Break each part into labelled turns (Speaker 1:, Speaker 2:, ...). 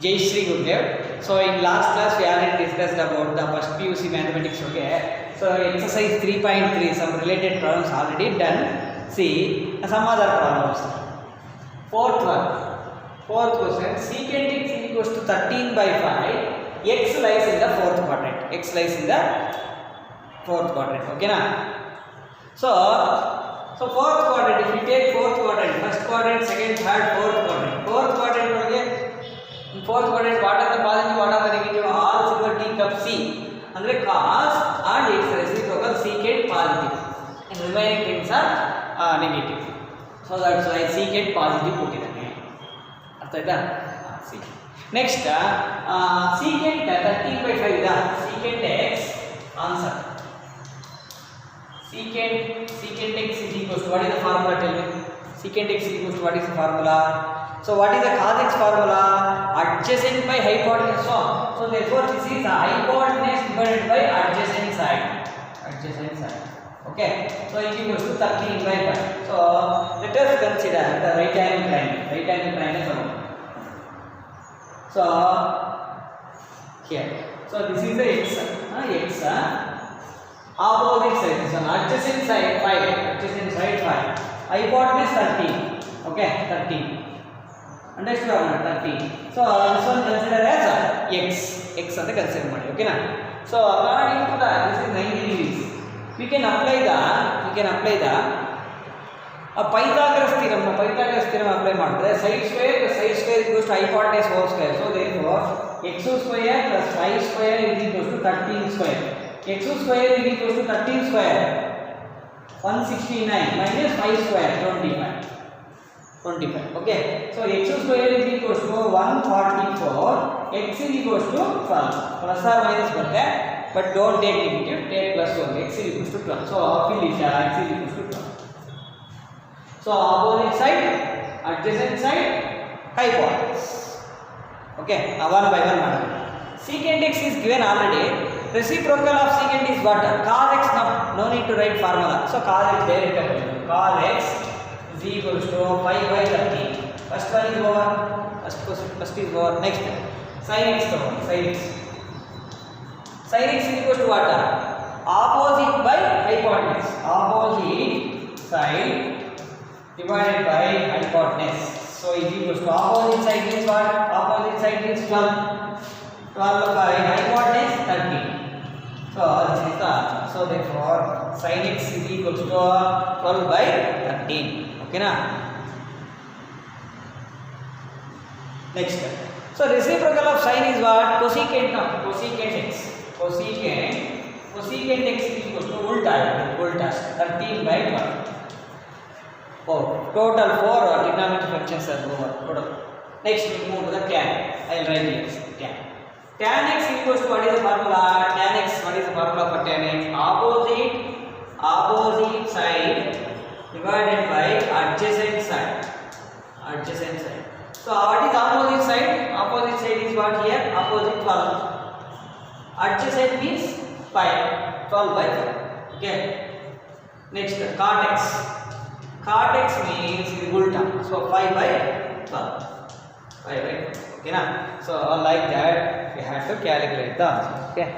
Speaker 1: Jai Shri Gurudev. So in last class we already discussed about the first PUC mathematics. Okay. So exercise 3.3, some related problems already done. See some other problems. Fourth question. Secant x equals to 13 by 5. X lies in the fourth quadrant. X lies in the fourth quadrant. Okay na? So fourth quadrant. If we take fourth quadrant, first quadrant, second, third, fourth quadrant. Fourth quadrant again. In fourth quadrant, what are the positive, what are the negative? All silver teacup C. Andre cos and its reciprocal secant positive, and remaining things are negative. So that's why secant positive put in again. See. Next, secant 13 by 5 is secant x. Answer. Secant x is equals to, what is the formula? Tell me. Secant x is equals to, what is the formula? So what is the cos x formula? Adjacent by hypotenuse. So therefore this is the hypotenuse divided by adjacent side. Adjacent side. Okay. So it equals to 13 by 5. So let us consider the right angle triangle. Right angle triangle. So here. So this is the x. Opposite side. So adjacent side 5. Adjacent side 5. Hypotenuse 13. Okay. 13. Understood or not? 13. So this one consider as x. X ಅಂತ consider ಮಾಡಿ. Okay na? So according to that, this is 90 degrees. We can apply the Pythagoras theorem. Pythagoras theorem apply ಮಾಡಿದ್ರೆ side square equals to hypotenuse whole square. So therefore x square plus 5 square is equals to 13 square. X square is equals to 13 square. 169 minus 5 square 25. Okay, so x square is equals to 144, x is equals to 12, plus or minus bರುತ್ತೆ, but don't take negative, take plus 1, x is equals to 12. So fill it, x is equals to 12. So opposite side, adjacent side, hypotenuse. Okay, one by one madam. Secant x is given already. Reciprocal of secant is what? Cos x. No need to write formula. So cos x direct. Cos x is equals to 5 by 13. First one is over. First is over. Next, sin x. Sin x is equals to what? Opposite by hypotenuse. Opposite side divided by hypotenuse. So is equals to opposite side means what? Opposite side means 12. 12 by hypotenuse 13. So this is the, so therefore sin x is equals to 12 by 13. Okay na? Next. So reciprocal of sin is what? Cosecant x. Cosecant x is equals to ulta 13 by 12. Oh, total 4 trigonometric functions are over. Total. Next we move to the tan. I will write here. Tan x equals to, what is the formula? Tan x, what is the formula for tan x? Opposite side divided by adjacent side. So what is opposite side? Opposite side is what here? Opposite 12. Adjacent means 5. 12 by 5. Okay. Next, cot x. Cot x means ulta. So 5 by 12. 5 by 12. Okay na? So like that we have to calculate the answer. Okay.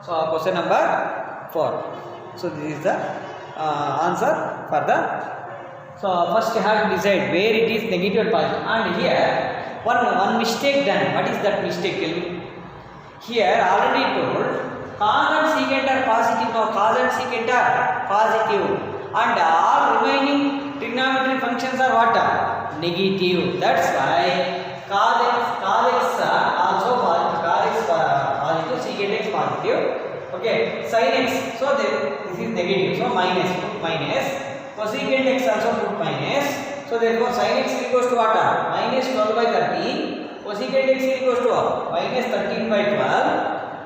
Speaker 1: So question number 4. So this is the answer for the. So first you have to decide where it is negative and positive. And here one mistake done. What is that mistake? Tell me. Here already told cos and secant are positive. Now cos and secant are positive, and all remaining trigonometric functions are what? Negative. That's why cos x also positive. Positive, secant x positive. Okay, sin x. So this is negative. So minus. Cosecant x also put minus. So therefore sin x equals to what? Minus 12 by 13. Cosecant x equals to minus 13 by 12.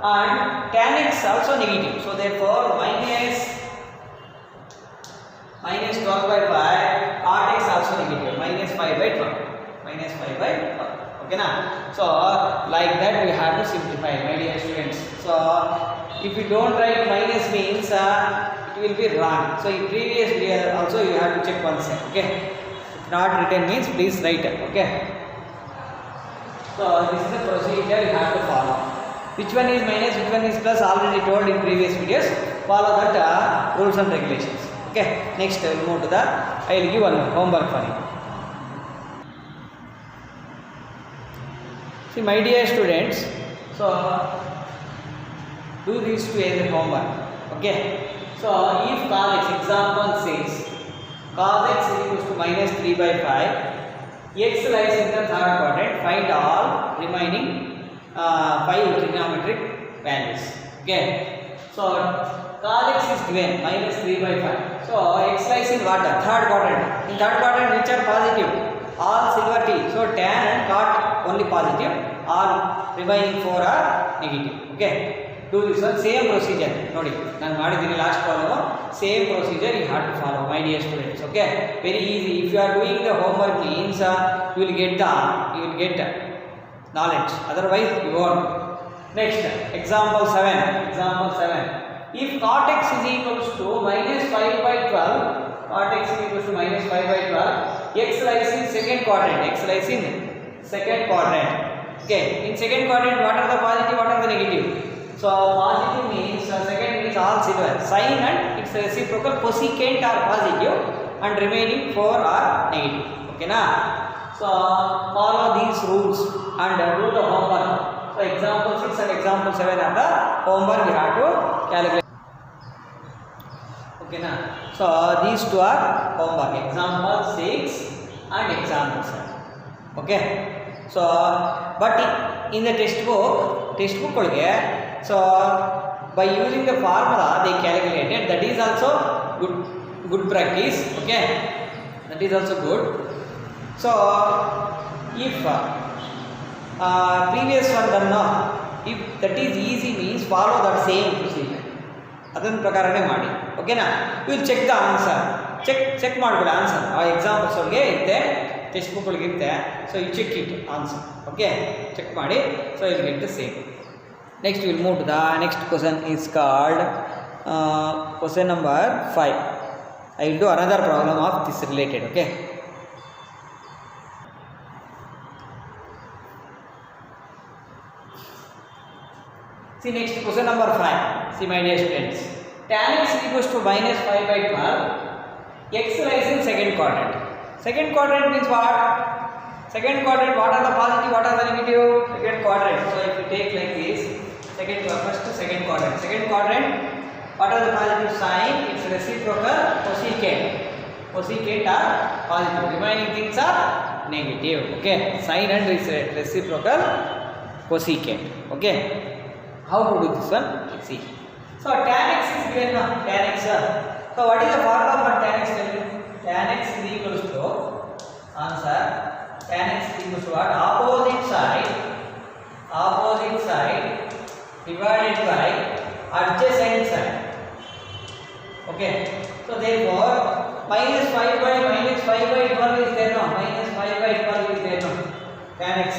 Speaker 1: And tan x also negative. So therefore minus 12 by 5. Cot x also negative. Minus 5 by 12. Okay na? So like that we have to simplify, my dear students. So if you don't write minus means it will be wrong. So in previous video also you have to check once. Okay. If not written means please write. Okay. So this is the procedure you have to follow. Which one is minus, which one is plus, already told in previous videos. Follow that rules and regulations. Okay. Next I will move to the, I will give one homework for you. See my dear students, so do these two as a homework. Okay. So if cos x, example says cos x is equals to minus 3 by 5, x lies in the third quadrant, find all remaining 5 trigonometric values. Okay. So cos x is given minus 3 by 5. So x lies in what? Third quadrant. In third quadrant which are positive? All silver T. So tan and cot only positive. All remaining 4 are negative. Okay. Do this one, same procedure. Nodi, ನಾನು ಮಾಡಿದ್ದೀನಿ last problem. Same procedure you have to follow, my dear students. Okay, very easy. If you are doing the homework means you will get knowledge. Otherwise you won't. Next, example 7. Example 7. If cot x is equals to minus 5 by 12, cot x is equals to minus 5 by 12, x lies in second quadrant. X lies in second quadrant. Okay, in second quadrant, what are the positive? What are the negative? So positive means second means all silver. Sign and its reciprocal cosecant are positive and remaining 4 are negative. Okay na? So follow these rules and do the homework. So example 6 and example 7 are the homework you have to calculate. Okay na? So these two are homework. Example 6 and example 7. Okay. So but in the textbook so by using the formula they calculated, that is also good practice. Okay, that is also good. So if previous one done now, if that is easy means follow that same procedure. Adan prakarane ಮಾಡಿ. Okay na? You will check the answer. Check ಮಾಡ್ಕೊಳ್ಳಿ answer. ಆ examples ಒಳಗೆ ಇರುತ್ತೆ, textbook ಒಳಗೆ ಇರುತ್ತೆ. So you check it answer. Okay, check ಮಾಡಿ. So you will get the same. Next we will move to the next question is called question number 5. I will do another problem of this related. Okay. See next question number 5. See my dear students. Tan x is equals to minus 5 by 12. X lies in second quadrant. Second quadrant means what? Second quadrant, what are the positive, what are the negative? Second quadrant. So if you take like this, first second quadrant. Second quadrant, what are the positive sign? Its reciprocal cosecant. Cosecant are positive. Remaining things are negative. Okay. Sign and reciprocal cosecant. Okay. How to do this one? Let's see. So tan x is given now. Tan x. So what is the formula for tan x? Tan x is equals to answer. Tan x is equals to what? Opposite side divided by adjacent side. Okay. So therefore minus 5 by 12 is there now. Minus 5 by 12 is there now. Tan x.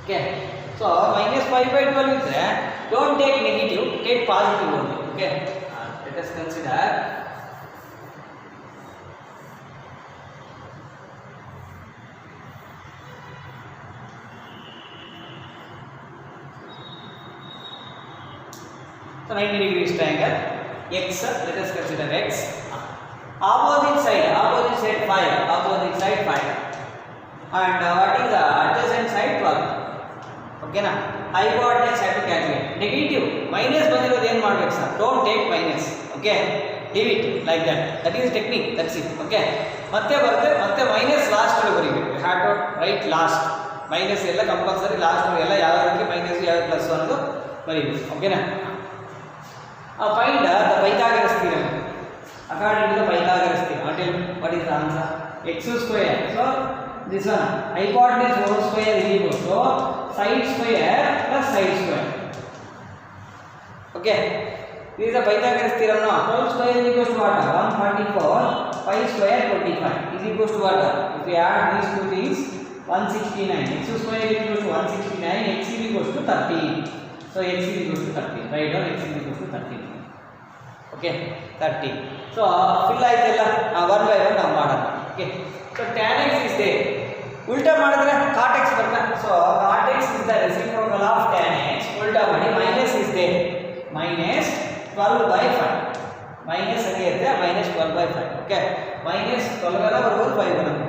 Speaker 1: Okay. So minus 5 by 12 is there. Don't take negative, take positive only. Okay. Let us consider. So 90 degrees triangle. X, let us consider x. Opposite side 5. Opposite side 5. And what is the adjacent side 12. Okay na? Hypotenuse have to calculate. Negative minus ಬಂದಿರೋದು ಏನು ಮಾಡಬೇಕು sir? Don't take minus. Okay? Leave it like that. That is technique. That's it. Okay? ಮತ್ತೆ ಬರುತ್ತೆ, ಮತ್ತೆ minus last ಒಳಗೆ ಬರೀಬೇಕು. You have to write last. Minus ಎಲ್ಲ compulsory last ಒಳಗೆ ಎಲ್ಲ ಯಾವ್ಯಾವಕ್ಕೆ ಮೈನಸ್ ಯಾವ ಪ್ಲಸ್ ಅನ್ನೋದು ಬರೀಬೇಕು. ಓಕೆನಾ? Find the Pythagoras theorem. According to the Pythagoras theorem, what is the answer? X square. So this one, hypotenuse whole square is equal to side square plus side square. Okay. This is the Pythagoras theorem now. 12 square is equal to what? 144. 5 square 25 is equal to what? If we add these two things, 169. X square is equal to 169. X is equal to 13. So x is equal to 13. Write down x is equal to 13. Okay, 30. So fill ಆಯ್ತಲ್ಲ, 1 by 1 ನಾವು ಮಾಡೋಣ. Okay, so tan x is there. ಉಲ್ಟಾ ಮಾಡಿದ್ರೆ cot x ಬರ್ತಾ. So cot x is the reciprocal of tan x. ಉಲ್ಟಾ ಮಾಡಿ minus is there. Minus 12 by 5. Minus ಅದೇ ಇರುತ್ತೆ, minus 12 by 5. Okay, minus 12 ಅಲ್ಲ ಬರೋದು 5 ಬರೋದು.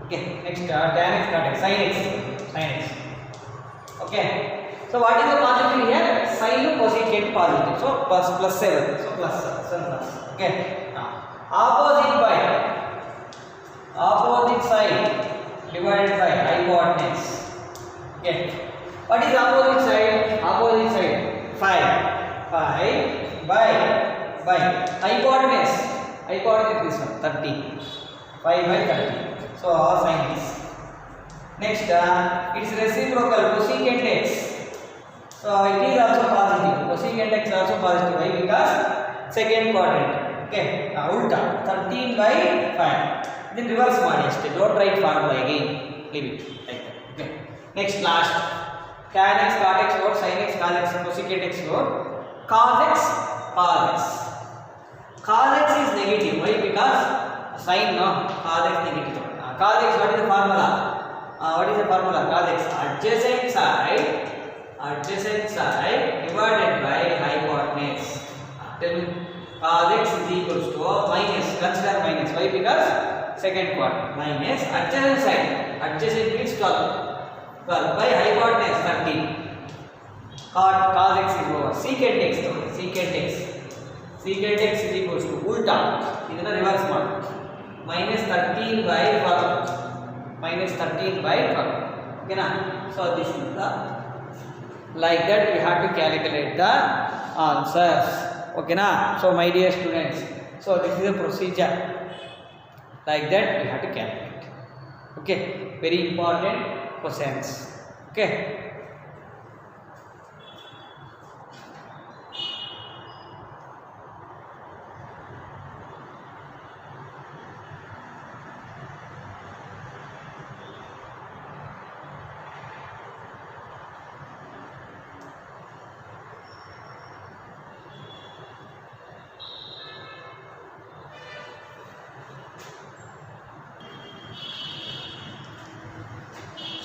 Speaker 1: Okay, next tan x cot x, sin x, sin x. Okay, so what is the positive here? Sin cosecant positive, so plus 7, so plus 7. Okay, now opposite side divided by hypotenuse. Okay, what is opposite side? Opposite side 5 by hypotenuse this one 30, 5 by 30, so sin x. Next its reciprocal cosecant x, so it is also positive, cosecant x also positive. Why? Because second quadrant. Okay, now ulta 13 by 5, then reverse ಮಾಡಿ ಅಷ್ಟೇ, don't write formula again, leave it like that. Okay, next last tan x cot x or sin x cos x cosecant x or cos x is negative. Why? Because sin no, cos x negative. Cos x, what is the formula? What is the formula? Cos x adjacent side divided by hypotenuse. Then cos x is equals to minus, consider minus. Why? Because second quadrant, minus adjacent side, adjacent means 12 by hypotenuse 13. Cos x is over secant x is equals to ulta, ಇದನ್ನ reverse ಮಾಡಿ minus 13 by 12. Okay na, so this is the, like that we have to calculate the answers. Okay na, so my dear students, so this is the procedure, like that we have to calculate. Okay, very important questions. Okay,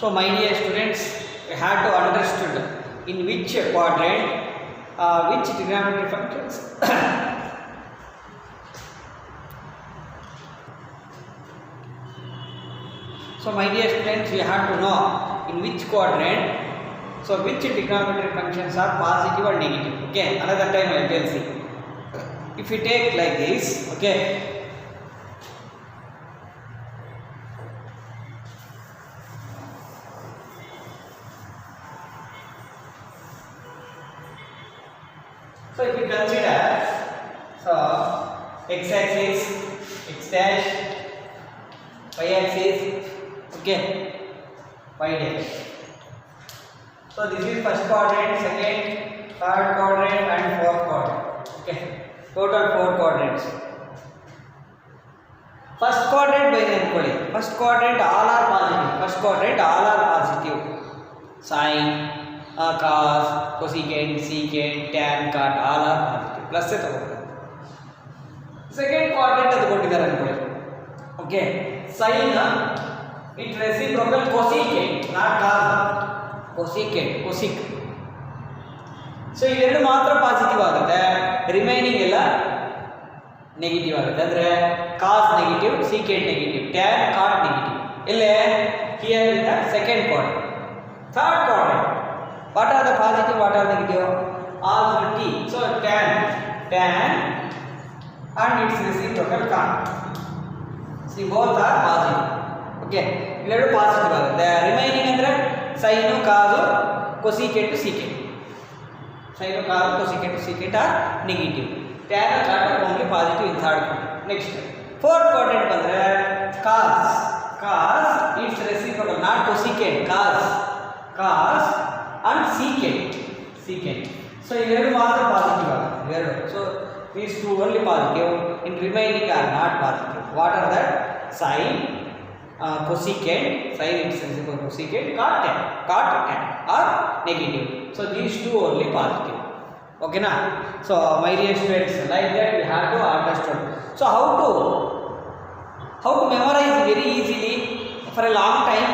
Speaker 1: so my dear students, we have to understood in which quadrant which trigonometric functions so my dear students, we have to know in which quadrant, so which trigonometric functions are positive or negative. Okay, another time I will see. If you take like this, okay, so if you consider, so x axis x dash, y axis, okay, y dash. So this is first quadrant, second, third quadrant and fourth quadrant. Okay, total 4 quadrants. First quadrant by anybody, first quadrant all are positive, sin, cos, cosecant, secant, tan, cot, all are positive, plus it over. Second quadrant ತಗೊಂಡಿದ್ದಾರೆ ಅನ್ಕೊಳ್ಳಿ. Okay, sin it reciprocal cosecant, not cos, cosec. So ಇವೆರಡು ಮಾತ್ರ positive ಆಗುತ್ತೆ, remaining ಎಲ್ಲ negative ಆಗುತ್ತೆ. ಅಂದ್ರೆ cos negative, secant negative, tan, cot negative. ಇಲ್ಲೇ here in the second quadrant. Third quadrant, what are the positive, what are negative? All 20. So tan and its reciprocal cot. See, both are positive. Okay, ಇವೆರಡು positive ಆಗುತ್ತೆ. Remaining ಅಂದ್ರೆ sin, cos, cosecant, secant. Sin, cos, cosecant, secant are negative. Tan, cot are only positive in third quadrant. Next, fourth quadrant ಬಂದ್ರೆ cos its reciprocal, not cosecant, cos and secant. So ಇವೆರಡು ಮಾತ್ರ positive ಆಗುತ್ತೆ, ಇವೆರಡು. So these two only positive, in remaining are not positive. What are that? Sin, cosecant, sin its reciprocal cosecant, cot tan are negative. So these two only positive. Okay na? So my dear students, like that we have to understand. So how to memorize very easily for a long time?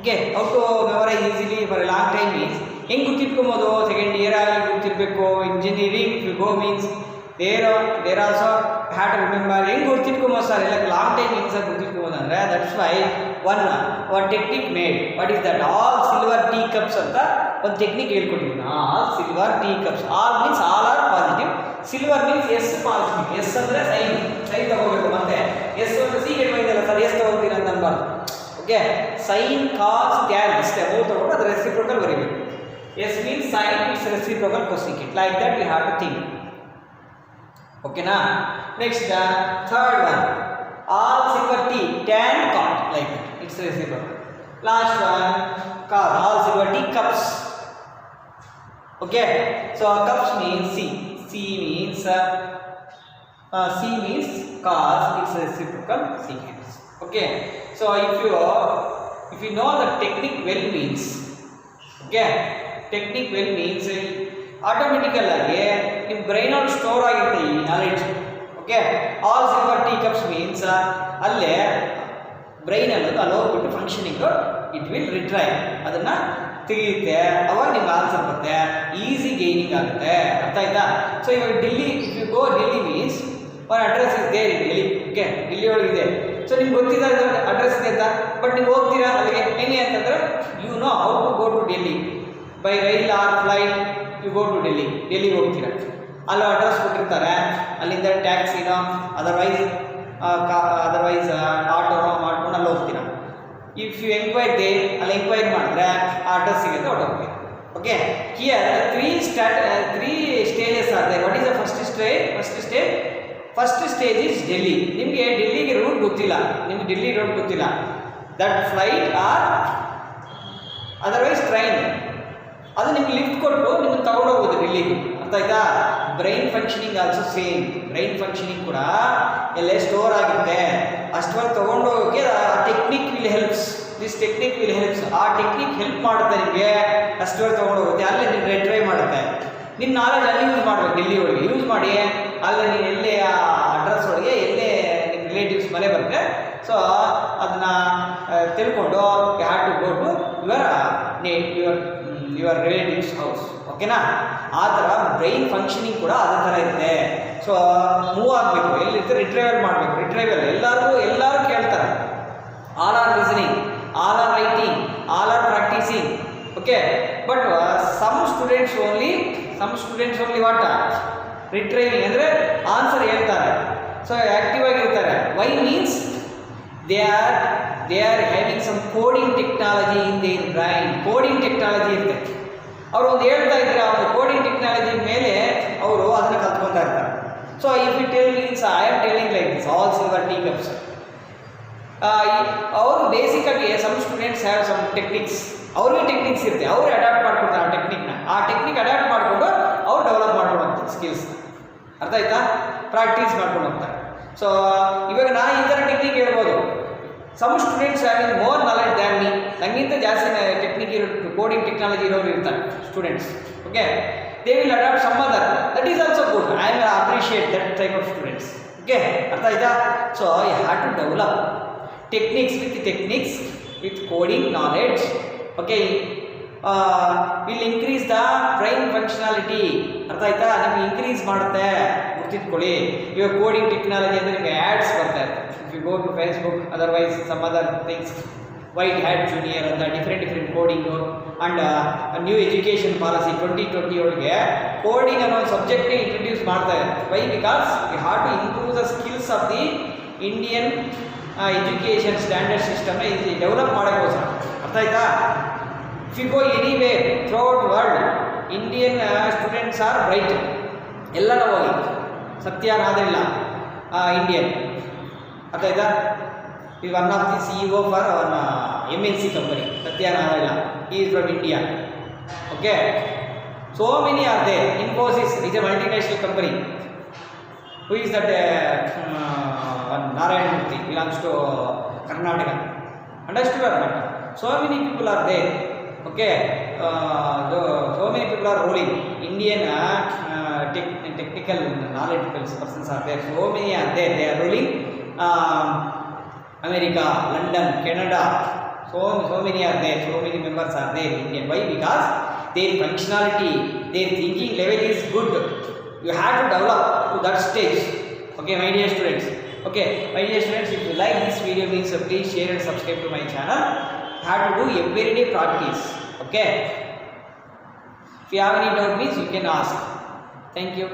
Speaker 1: Okay, how to memorize easily for a long time means ಹೆಂಗೆ ಗುರ್ತಿಟ್ಕೊಬೋದು. Second year ಆಗಲಿ ಗುರ್ತಿರಬೇಕು. Engineering if you go means there also have to remember. ಹೆಂಗೆ ಗುರ್ತಿಟ್ಕೊಬೋದು sir ಎಲ್ಲ long time ಹೆಂಗೆ sir ಗುರ್ತಿಟ್ಕೊಬೋದು ಅಂದರೆ that's why one technique made. What is that? All silver tea cups ಅಂತ ಒಂದು ಟೆಕ್ನಿಕ್ ಹೇಳ್ಕೊಟ್ಟಿದ್ದೀನಿ. All silver tea cups. All means all are positive. Silver means S positive. S ಅಂದರೆ sine ತಗೋಬೇಕು. ಮತ್ತೆ S ಅಂತ ಸಿ ಹೇಳ್ಬೋದಲ್ಲ ಸರ್, ಎಸ್ ತಗೋತೀರ ಅಂತ ಅನ್ಬಾರ್ದು. ಓಕೆ, ಸೈನ್ ಕಾಸ್ ಟ್ಯಾನ್ ಅಷ್ಟೇ ಮೂರು ತಗೊಂಡು ಅದರ ರೆಸಿಪ್ರೋಕಲ್ ಬರೀಬೇಕು. S means sine, it's reciprocal cosecant. Like that you have to think. ಓಕೆನಾ? Next third one, all silver tea tan cot, like that it's reciprocal. Last one, cos all silver tea cups. Okay, so cups means C means cause, it's reciprocal sequence. Okay, so if you know the technique well means, okay, technique well means automatically ಆಗಿ ನಿಮ್ಮ brain ಅಲ್ಲಿ store ಆಗಿರುತ್ತೆ ಈ knowledge. Okay, all silver tea cups means ಅಲ್ಲೇ brain ಅನ್ನೋದು ಅಲ್ಲಿ ಹೋಗ್ಬಿಟ್ಟು functioning it will retrieve, ಅದನ್ನ ತೆಗೆಯುತ್ತೆ. ಅವಾಗ ನಿಮ್ಗೆ ಆನ್ಸರ್ ಬರುತ್ತೆ, ಈಸಿ ಗೈನಿಂಗ್ ಆಗುತ್ತೆ. ಅರ್ಥ ಆಯ್ತಾ? ಸೊ ಇವಾಗ Delhi, if you go Delhi means one address is there in Delhi. Okay, Delhi ಒಳಗಿದೆ. ಸೊ ನಿಮ್ಗೆ ಗೊತ್ತಿಲ್ಲ ಅಡ್ರೆಸ್ ಇದೆ ಅಂತ, ಬಟ್ ನೀವು ಹೋಗ್ತೀರಾ ಅಲ್ಲಿಗೆ ಹೆಂಗೆ ಅಂತಂದರೆ you know how to go to Delhi by rail or flight. You go to ಡೆಲ್ಲಿಗೆ ಹೋಗ್ತೀರಾ, ಅಲ್ಲಿ ಅಡ್ರೆಸ್ ಕೊಟ್ಟಿರ್ತಾರೆ, ಅಲ್ಲಿಂದ ಟ್ಯಾಕ್ಸಿನೋ ಅದರ್ವೈಸ್ ಆಟೋನೋ ಮಾಡ್ಕೊಂಡು ಅಲ್ಲಿ ಹೋಗ್ತೀರಾ. ಇಫ್ ಯು ಎಂಕ್ವೈರ್ ದೇ, ಅಲ್ಲಿ ಎಂಕ್ವೈರಿ ಮಾಡಿದ್ರೆ ಆ ಅಡ್ರೆಸ್ ಸಿಗುತ್ತೆ, ಹೊರಟೋಗ್ತೀವಿ. Okay, here three stages are there. What is the first stage is Delhi. ನಿಮಗೆ ಡೆಲ್ಲಿಗೆ ರೂಟ್ ಗೊತ್ತಿಲ್ಲ, ನಿಮ್ಗೆ ಡೆಲ್ಲಿ ರೂಟ್ ಗೊತ್ತಿಲ್ಲ, that flight or otherwise train, ಅದು ನಿಮ್ಗೆ ಲಿಫ್ಟ್ ಕೊಟ್ಟು ನಿಮ್ಮನ್ನು ತಗೊಂಡು ಹೋಗೋದು ಡೆಲ್ಲಿಗೆ. ಅರ್ಥ ಆಯ್ತಾ? Brain functioning also same. Brain functioning ಕೂಡ ಎಲ್ಲೇ ಸ್ಟೋರ್ ಆಗುತ್ತೆ, ಅಷ್ಟವರೆಗೆ ತೊಗೊಂಡು ಹೋಗೋಕ್ಕೆ technique will helps. This technique will helps. ಆ ಟೆಕ್ನಿಕ್ ಹೆಲ್ಪ್ ಮಾಡುತ್ತೆ ನಿಮಗೆ, ಅಷ್ಟವರೆಗೆ ತೊಗೊಂಡು ಹೋಗುತ್ತೆ. ಅಲ್ಲೇ ನೀವು ರಿಟ್ರೈವ್ ಮಾಡುತ್ತೆ. ನಿಮ್ಮ ನಾಲೆಜ್ ಅಲ್ಲಿ ಯೂಸ್ ಮಾಡಬೇಕು, ಡೆಲ್ಲಿ ಒಳಗೆ ಯೂಸ್ ಮಾಡಿ. ಅಲ್ಲೇ ನೀನು ಎಲ್ಲೇ ಆ ಅಡ್ರೆಸ್ ಒಳಗೆ ಎಲ್ಲೇ ನಿಮ್ಮ ರಿಲೇಟಿವ್ಸ್ ಮನೆ ಬರುತ್ತೆ, ಸೊ ಅದನ್ನು ತಿಳ್ಕೊಂಡು you have to go to your relatives house. ಓಕೆನಾ? ಆ ಥರ ಬ್ರೈನ್ ಫಂಕ್ಷನಿಂಗ್ ಕೂಡ ಅದೇ ಥರ ಇರುತ್ತೆ. ಸೊ ಮೂವ್ ಆಗಬೇಕು, ಎಲ್ಲಿರುತ್ತೆ ರಿಟ್ರೈವಲ್ ಮಾಡಬೇಕು. ರಿಟ್ರೈವಲ್ ಎಲ್ಲರೂ ಕೇಳ್ತಾರೆ. All are listening, all are writing, all are practising. Okay, but some students only what retrieving ಅಂದರೆ ಆನ್ಸರ್ ಹೇಳ್ತಾರೆ. ಸೊ ಆ್ಯಕ್ಟಿವ್ ಆಗಿರ್ತಾರೆ. Why means they are having some coding technology in their brain. Coding technology ಇರುತ್ತೆ. ಅವರು ಒಂದು ಹೇಳ್ತಾ ಇದ್ದಾರೆ, ಆ ಒಂದು ಕೋಡಿಂಗ್ ಟೆಕ್ನಾಲಜಿ ಮೇಲೆ ಅವರು ಅದನ್ನು ಕಲ್ತ್ಕೊತಾ ಇರ್ತಾರೆ. So if you tell means I am telling like this all silver tea cups. ಅವರು ಬೇಸಿಕ್ಕಾಗಿ some students have some techniques, ಅವ್ರಿಗೆ ಟೆಕ್ನಿಕ್ಸ್ ಇರುತ್ತೆ, ಅವರು ಅಡ್ಯಾಪ್ಟ್ ಮಾಡ್ಕೊಡ್ತಾರೆ ಆ ಟೆಕ್ನಿಕ್ನ. ಆ ಟೆಕ್ನಿಕ್ ಅಡ್ಯಾಪ್ಟ್ ಮಾಡಿಕೊಂಡು ಅವ್ರು ಡೆವಲಪ್ ಮಾಡ್ಕೊಂಡು ಹೋಗ್ತಾರೆ ಸ್ಕಿಲ್ಸ್. ಅರ್ಥ ಆಯ್ತಾ? ಪ್ರಾಕ್ಟೀಸ್ ಮಾಡ್ಕೊಂಡು ಹೋಗ್ತಾರೆ. ಸೊ ಇವಾಗ ನಾನು ಈ ಥರ ಟೆಕ್ನಿಕ್ ಹೇಳ್ಬೋದು. Some students having more knowledge than me. ನನಗಿಂತ ಜಾಸ್ತಿ ಟೆಕ್ನಿಕ್ ಕೋಡಿಂಗ್ ಟೆಕ್ನಾಲಜಿ ಇರೋರು ಇರ್ತಾರೆ students. Okay, they will adapt some other, that is also good. I will appreciate that type of students. Okay, ಅರ್ಥ ಆಯ್ತಾ? So you have to develop techniques with coding knowledge. Okay, will increase the brain functionality. ಅರ್ಥ ಆಯ್ತಾ? ನಿಮಗೆ increase ಮಾಡುತ್ತೆ, ಗುರ್ತಿಟ್ಕೊಳ್ಳಿ. ಇವಾಗ coding technology ಅಂದರೆ ನಿಮಗೆ ads ಬರ್ತಾ ಇರುತ್ತೆ. If you go to Facebook, otherwise some other things, white hat junior ಅಂತ different coding. And new education policy 2020 ಒಳಗೆ ಕೋಡಿಂಗ್ ಅನ್ನೋ ಒಂದು ಸಬ್ಜೆಕ್ಟ್ನೇ ಇಂಟ್ರೊಡ್ಯೂಸ್ ಮಾಡ್ತಾ ಇದ್ದಾರೆ. Y? Because you have to improve the skills of the Indian education standard ಸಿಸ್ಟಮ್ನ ಇದು develop ಮಾಡೋಕ್ಕೋಸ್ಕರ. ಅರ್ಥ ಆಯ್ತಾ? If you go anyway throughout world, Indian students R bright. ಎಲ್ಲರ ಹೋಗಿ ಸತ್ಯನಾದೆಲ್ಲ ಇಂಡಿಯನ್. ಅರ್ಥ ಆಯ್ತಾ? ಈ one of the CEO for one MNC company, Satya Nadella, he is from India. Okay, so many are there. Infosys is a multinational company. Who is that? Narayan Murthy belongs to Karnataka. Understood or not? So many people are there. Okay, so many people are ruling. Indian technical knowledge persons are there. So many are there. They are ruling America, London, Canada. So many are there. So many members are there in India. Why? Because their functionality, their thinking level is good. You have to develop to that stage. Okay, my dear students. Okay, my dear students, if you like this video, means please share and subscribe to my channel. Have to do everyday practice. Okay. If you have any doubt, means you can ask. Thank you.